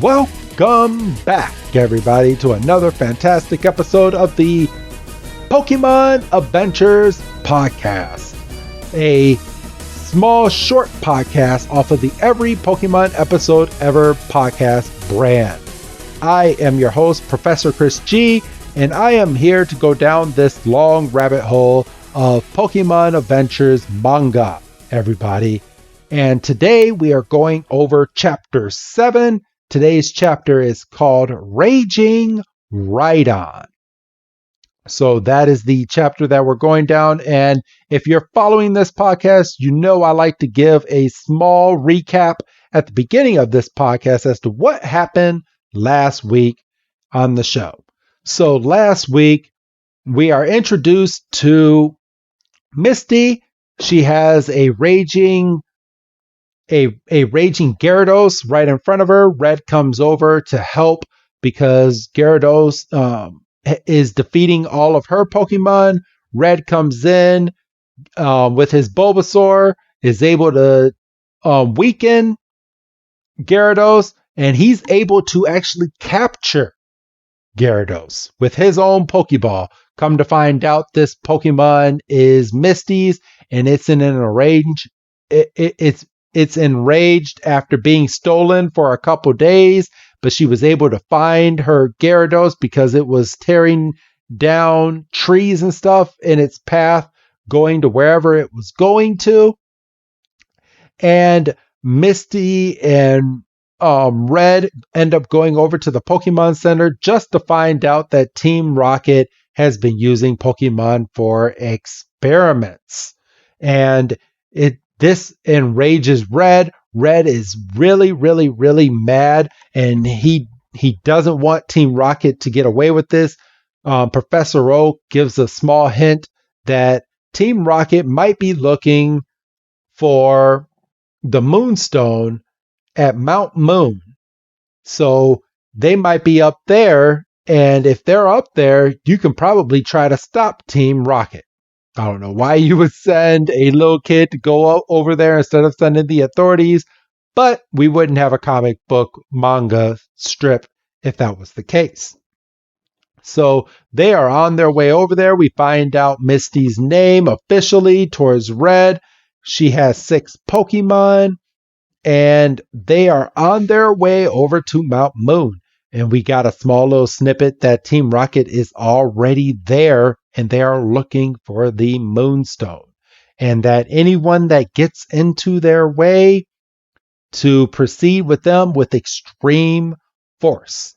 Welcome back, everybody, to another fantastic episode of the Pokemon Adventures Podcast. A small, short podcast off of the Every Pokemon Episode Ever podcast brand. I am your host, Professor Chris G, and I am here to go down this long rabbit hole of Pokemon Adventures manga, everybody. And today we are going over Chapter 7. Today's chapter is called Raging Rhydon. So that is the chapter that we're going down. And if you're following this podcast, you know I like to give a small recap at the beginning of this podcast as to what happened last week on the show. So last week, we are introduced to Misty. She has a raging Gyarados right in front of her. Red comes over to help because Gyarados is defeating all of her Pokemon. Red comes in with his Bulbasaur, is able to weaken Gyarados, and he's able to actually capture Gyarados with his own Pokeball. Come to find out, this Pokemon is Misty's, and it's in an enraged. It's enraged after being stolen for a couple days, but she was able to find her Gyarados because it was tearing down trees and stuff in its path, going to wherever it was going to. And Misty and Red end up going over to the Pokemon Center just to find out that Team Rocket has been using Pokemon for experiments. And this enrages Red. Red is really, really, really mad, and he doesn't want Team Rocket to get away with this. Professor Oak gives a small hint that Team Rocket might be looking for the Moonstone at Mount Moon. So they might be up there, and if they're up there, you can probably try to stop Team Rocket. I don't know why you would send a little kid to go over there instead of sending the authorities, but we wouldn't have a comic book manga strip if that was the case. So they are on their way over there. We find out Misty's name officially towards Red. She has 6 Pokemon, and they are on their way over to Mount Moon. And we got a small little snippet that Team Rocket is already there, and they are looking for the Moonstone. And that anyone that gets into their way to proceed with them with extreme force.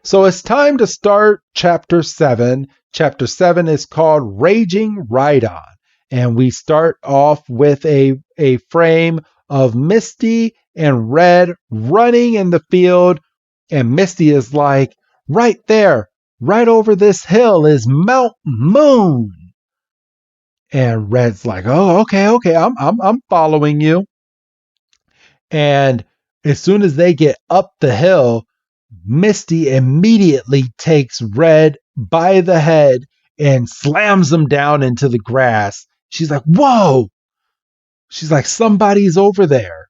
So it's time to start Chapter 7. Chapter 7 is called Raging Rhydon. And we start off with a frame of Misty and Red running in the field. And Misty is like, right there, right over this hill is Mount Moon. And Red's like, oh, okay, I'm following you. And as soon as they get up the hill, Misty immediately takes Red by the head and slams him down into the grass. She's like, whoa! She's like, somebody's over there.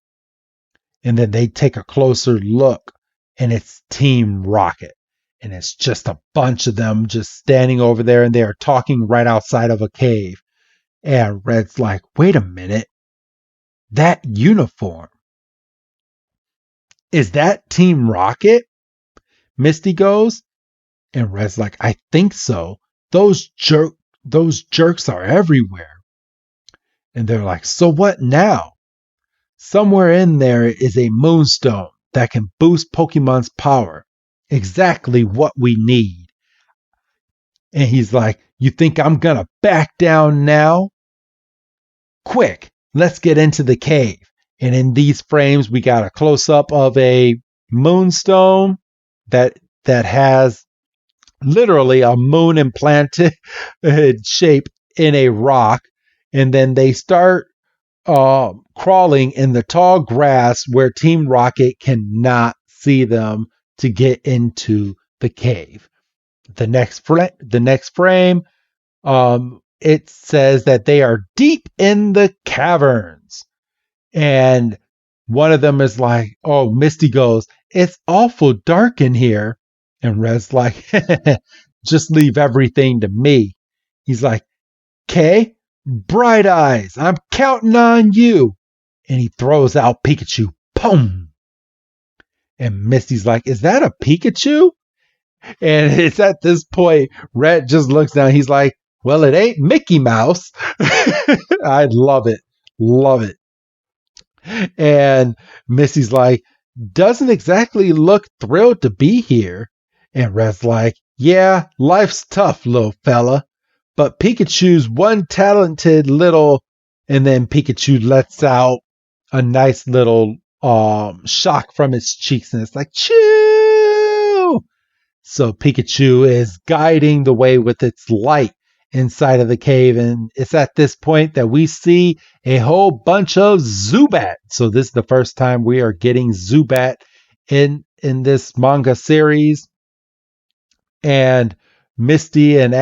And then they take a closer look, and it's Team Rocket. And it's just a bunch of them just standing over there, and they are talking right outside of a cave. And Red's like, wait a minute. That uniform. Is that Team Rocket? Misty goes. And Red's like, I think so. Those jerks are everywhere. And they're like, so what now? Somewhere in there is a Moonstone that can boost Pokemon's power. Exactly what we need. And he's like, you think I'm gonna back down now? Quick, let's get into the cave. And in these frames, we got a close-up of a Moonstone that has literally a moon implanted shape in a rock. And then they start crawling in the tall grass where Team Rocket cannot see them to get into the cave. The next frame, it says that they are deep in the caverns, and one of them is like, oh, Misty goes, it's awful dark in here. And Red's like, just leave everything to me. He's like, okay, bright eyes, I'm counting on you. And he throws out Pikachu. Boom. And Misty's like, is that a Pikachu? And it's at this point, Red just looks down. He's like, well, it ain't Mickey Mouse. I love it. Love it. And Misty's like, doesn't exactly look thrilled to be here. And Red's like, yeah, life's tough, little fella. But Pikachu's one talented little, and then Pikachu lets out a nice little shock from its cheeks, and it's like, choo! So Pikachu is guiding the way with its light inside of the cave, and it's at this point that we see a whole bunch of Zubat. So this is the first time we are getting Zubat in this manga series. And Misty and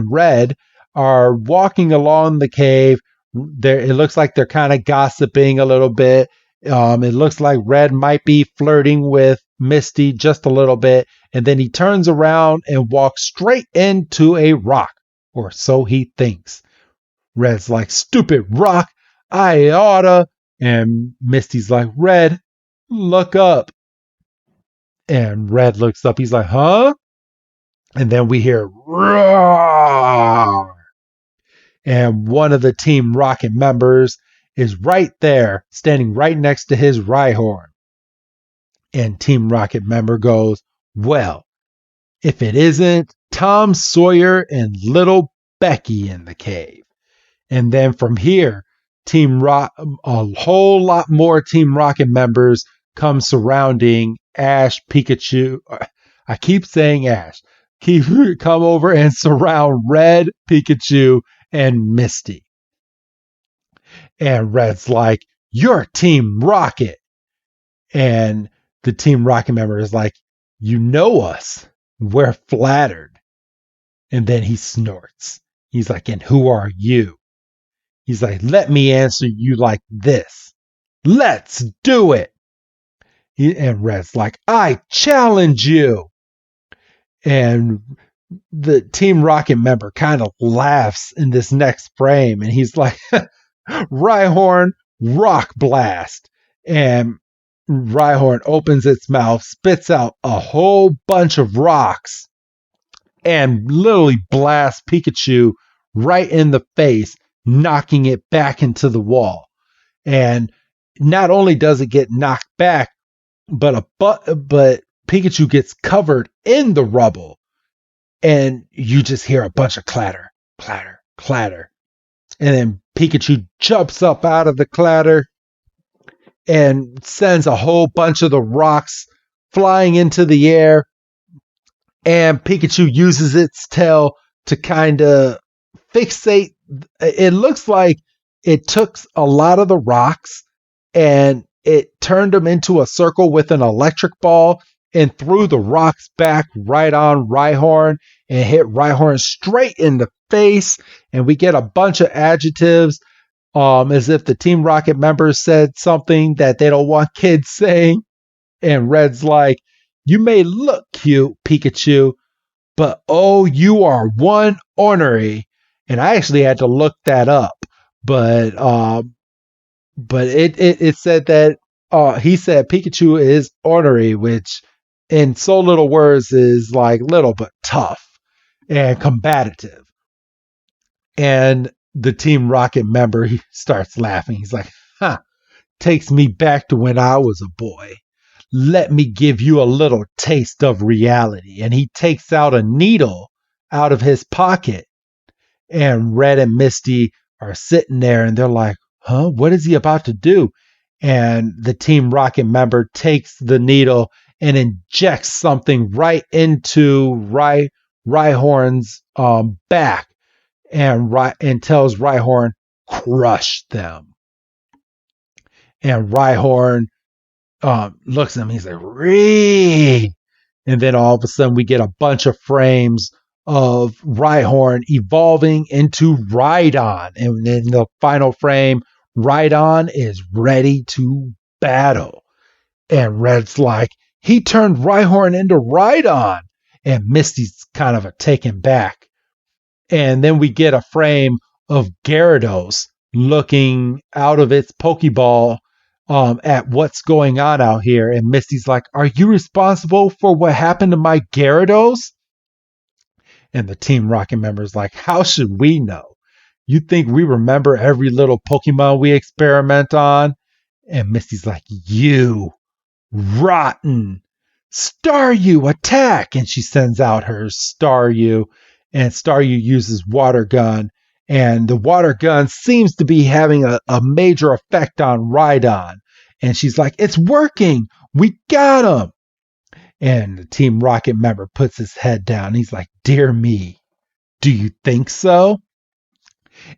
Red are walking along the cave. It looks like they're kind of gossiping a little bit. It looks like Red might be flirting with Misty just a little bit, and then he turns around and walks straight into a rock, or so he thinks. Red's like, stupid rock, I oughta. And Misty's like, Red, look up. And Red looks up. He's like, huh? And then we hear roar. And one of the Team Rocket members is right there, standing right next to his Rhyhorn. And Team Rocket member goes, well, if it isn't Tom Sawyer and little Becky in the cave. And then from here, a whole lot more Team Rocket members come surrounding Ash, Pikachu. I keep saying Ash. Come over and surround Red, Pikachu, and Misty. And Red's like, you're Team Rocket. And the Team Rocket member is like, you know us. We're flattered. And then he snorts. He's like, and who are you? He's like, let me answer you like this. Let's do it. And Red's like, I challenge you. And the Team Rocket member kind of laughs in this next frame. And he's like, Rhyhorn, rock blast. And Rhyhorn opens its mouth, spits out a whole bunch of rocks, and literally blasts Pikachu right in the face, knocking it back into the wall. And not only does it get knocked back, but Pikachu gets covered in the rubble. And you just hear a bunch of clatter, clatter, clatter. And then Pikachu jumps up out of the clatter and sends a whole bunch of the rocks flying into the air. And Pikachu uses its tail to kind of fixate. It looks like it took a lot of the rocks and it turned them into a circle with an electric ball and threw the rocks back right on Rhyhorn and hit Rhyhorn straight in the face. And we get a bunch of adjectives, as if the Team Rocket members said something that they don't want kids saying. And Red's like, you may look cute, Pikachu, but oh, you are one ornery. And I actually had to look that up, but it said that he said Pikachu is ornery, which in so little words is like little but tough and combative. And the Team Rocket member, he starts laughing. He's like, huh, takes me back to when I was a boy. Let me give you a little taste of reality. And he takes out a needle out of his pocket. And Red and Misty are sitting there and they're like, huh, what is he about to do? And the Team Rocket member takes the needle and injects something right into Rhyhorn's back and tells Rhyhorn, crush them. And Rhyhorn looks at him. He's like, Ree. And then all of a sudden we get a bunch of frames of Rhyhorn evolving into Rhydon. And in the final frame, Rhydon is ready to battle. And Red's like, he turned Rhyhorn into Rhydon. And Misty's kind of taken back. And then we get a frame of Gyarados looking out of its Pokeball at what's going on out here. And Misty's like, are you responsible for what happened to my Gyarados? And the Team Rocket member's like, how should we know? You think we remember every little Pokemon we experiment on? And Misty's like, you rotten. Staryu, attack! And she sends out her Staryu, and Staryu uses water gun, and the water gun seems to be having a major effect on Rhydon. And she's like, it's working! We got him! And the Team Rocket member puts his head down. He's like, dear me, do you think so?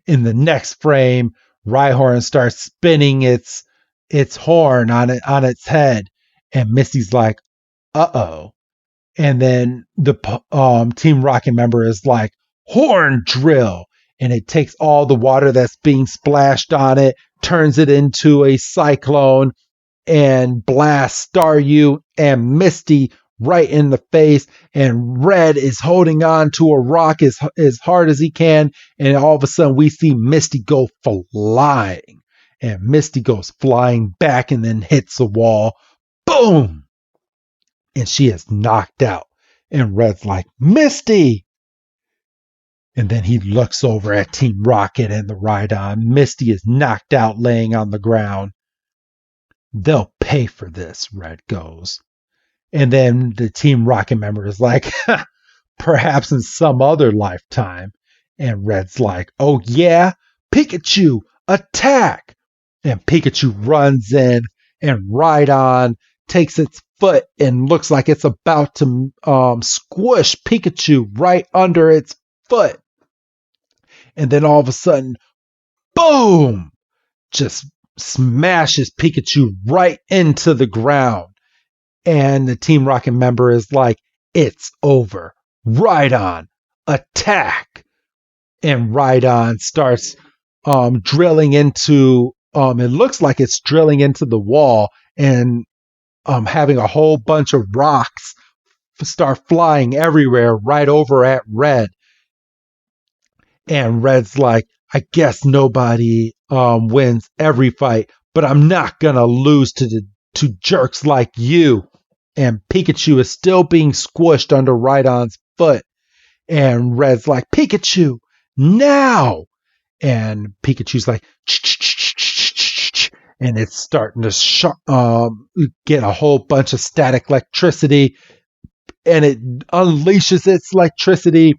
In the next frame, Rhyhorn starts spinning its horn on its head, and Misty's like, uh-oh. And then the Team Rocket member is like, horn drill. And it takes all the water that's being splashed on it, turns it into a cyclone, and blasts Staryu and Misty right in the face. And Red is holding on to a rock as hard as he can. And all of a sudden we see Misty go flying. And Misty goes flying back and then hits the wall. Boom! And she is knocked out. And Red's like, Misty! And then he looks over at Team Rocket and the Rhydon. Misty is knocked out, laying on the ground. They'll pay for this, Red goes. And then the Team Rocket member is like, perhaps in some other lifetime. And Red's like, oh yeah? Pikachu, attack! And Pikachu runs in, and Rhydon takes its foot and looks like it's about to squish Pikachu right under its foot. And then all of a sudden, boom! Just smashes Pikachu right into the ground. And the Team Rocket member is like, it's over. Rhydon, attack! And Rhydon starts drilling into, it looks like it's drilling into the wall and having a whole bunch of rocks start flying everywhere right over at Red. And Red's like, I guess nobody wins every fight, but I'm not gonna lose to jerks like you. And Pikachu is still being squished under Rhydon's foot. And Red's like, Pikachu, now! And Pikachu's like, and it's starting to get a whole bunch of static electricity, and it unleashes its electricity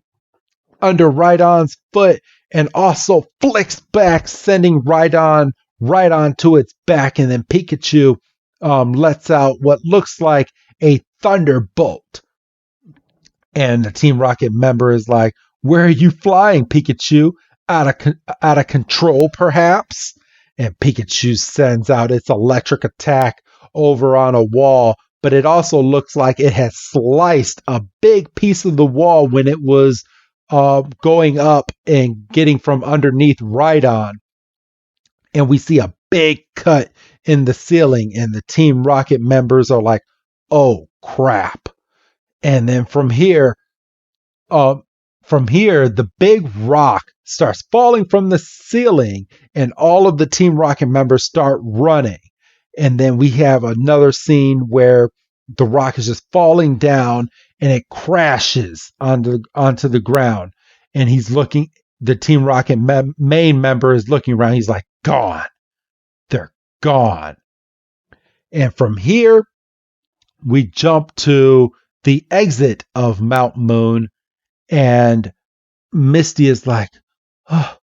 under Rhydon's foot and also flicks back, sending Rhydon right onto its back. And then Pikachu lets out what looks like a thunderbolt. And the Team Rocket member is like, where are you flying, Pikachu? Out of control, perhaps? And Pikachu sends out its electric attack over on a wall, but it also looks like it has sliced a big piece of the wall when it was going up and getting from underneath Rhydon. And we see a big cut in the ceiling, and the Team Rocket members are like, oh crap. And then from here, the big rock starts falling from the ceiling, and all of the Team Rocket members start running. And then we have another scene where the rock is just falling down, and it crashes onto the ground. And he's looking. The Team Rocket main member is looking around. He's like, gone. They're gone. And from here, we jump to the exit of Mount Moon, and Misty is like, oh,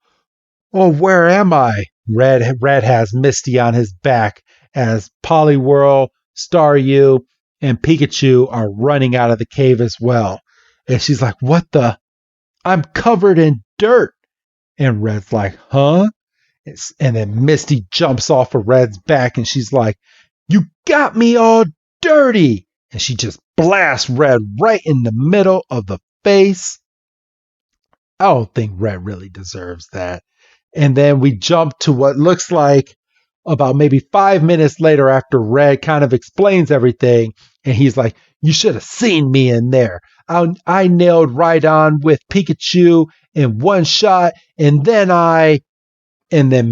where am I? Red has Misty on his back as Poliwhirl, Staryu, and Pikachu are running out of the cave as well. And she's like, what the? I'm covered in dirt. And Red's like, huh? And then Misty jumps off of Red's back, and she's like, you got me all dirty. And she just blasts Red right in the middle of the face. I don't think Red really deserves that. And then we jump to what looks like about maybe 5 minutes later after Red kind of explains everything. And he's like, you should have seen me in there. I nailed Rhydon with Pikachu in one shot. And then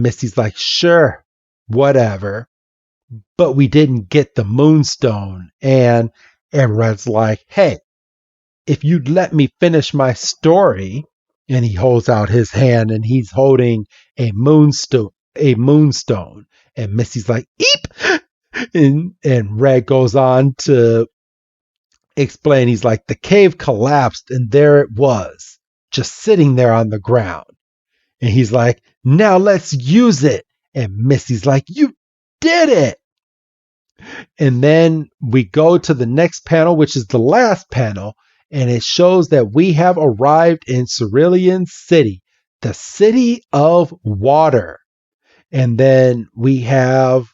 Misty's like, sure, whatever. But we didn't get the Moonstone. And Red's like, hey, if you'd let me finish my story. And he holds out his hand and he's holding a moonstone. And Misty's like, eep. And Red goes on to explain. He's like, the cave collapsed and there it was, just sitting there on the ground. And he's like, now let's use it. And Misty's like, you did it. And then we go to the next panel, which is the last panel. And it shows that we have arrived in Cerulean City, the city of water. And then we have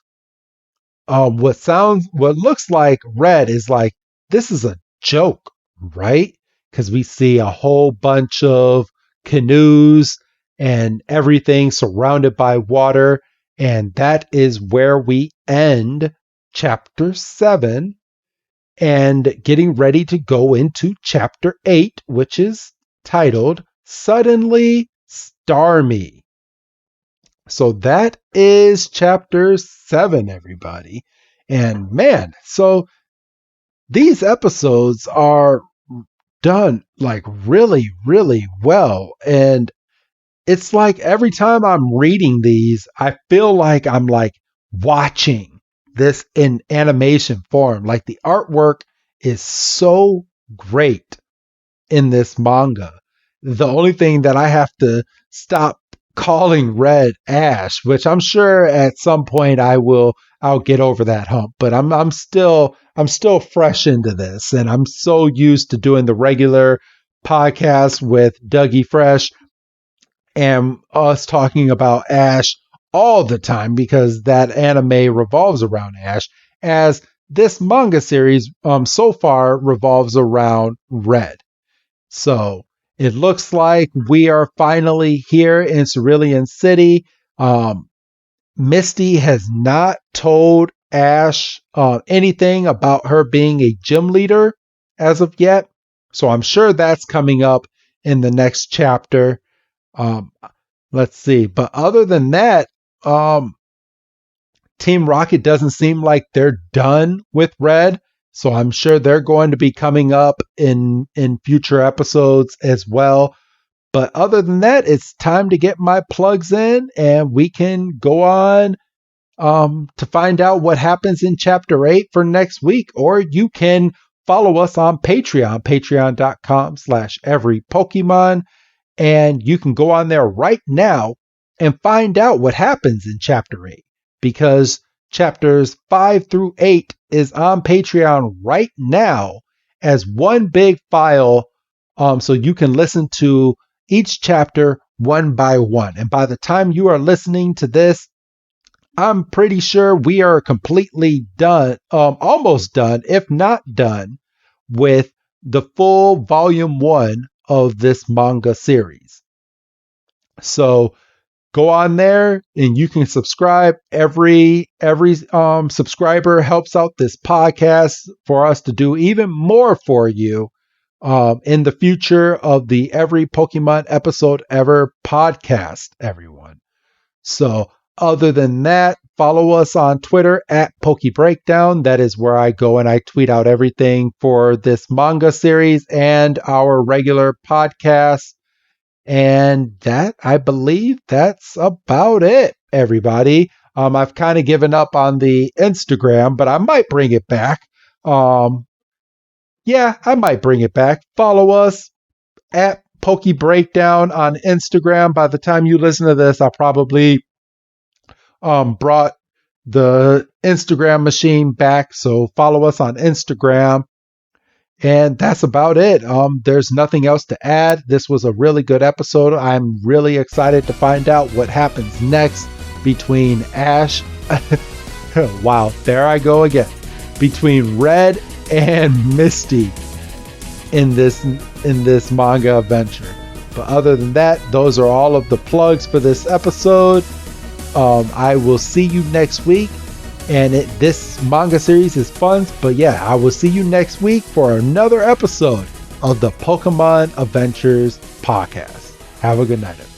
what looks like Red is like, this is a joke, right? Because we see a whole bunch of canoes and everything surrounded by water. And that is where we end chapter 7 and getting ready to go into chapter 8, which is titled Suddenly Starmie. So that is chapter 7, everybody. And man, so these episodes are done like really, really well. And it's like every time I'm reading these, I feel like I'm like watching this in animation form. Like the artwork is so great in this manga. The only thing that I have to stop calling Red Ash, which I'm sure at some point I'll get over that hump, but I'm still fresh into this, and I'm so used to doing the regular podcast with Dougie Fresh and us talking about Ash all the time because that anime revolves around Ash, as this manga series so far revolves around Red. So it looks like we are finally here in Cerulean City. Misty has not told Ash anything about her being a gym leader as of yet. So I'm sure that's coming up in the next chapter. Let's see. But other than that, Team Rocket doesn't seem like they're done with Red. So I'm sure they're going to be coming up in future episodes as well. But other than that, it's time to get my plugs in and we can go on to find out what happens in chapter 8 for next week. Or you can follow us on Patreon, patreon.com/everypokemon. And you can go on there right now and find out what happens in chapter 8, because chapters 5 through 8 is on Patreon right now as one big file. So you can listen to each chapter one by one. And by the time you are listening to this, I'm pretty sure we are completely done, almost done, if not done, with the full volume 1 of this manga series. So go on there and you can subscribe. Every subscriber helps out this podcast for us to do even more for you in the future of the Every Pokemon Episode Ever podcast, everyone. So other than that, follow us on Twitter at PokeBreakdown. That is where I go and I tweet out everything for this manga series and our regular podcast. And that, I believe that's about it, everybody. I've kind of given up on the Instagram, but I might bring it back. Yeah, I might bring it back. Follow us at PokeBreakdown on Instagram. By the time you listen to this, I probably brought the Instagram machine back. So follow us on Instagram. And that's about it. There's nothing else to add. This was a really good episode. I'm really excited to find out what happens next between Ash. Wow, there I go again. Between Red and Misty in this manga adventure. But other than that, those are all of the plugs for this episode. I will see you next week. And this manga series is fun. But yeah, I will see you next week for another episode of the Pokemon Adventures podcast. Have a good night.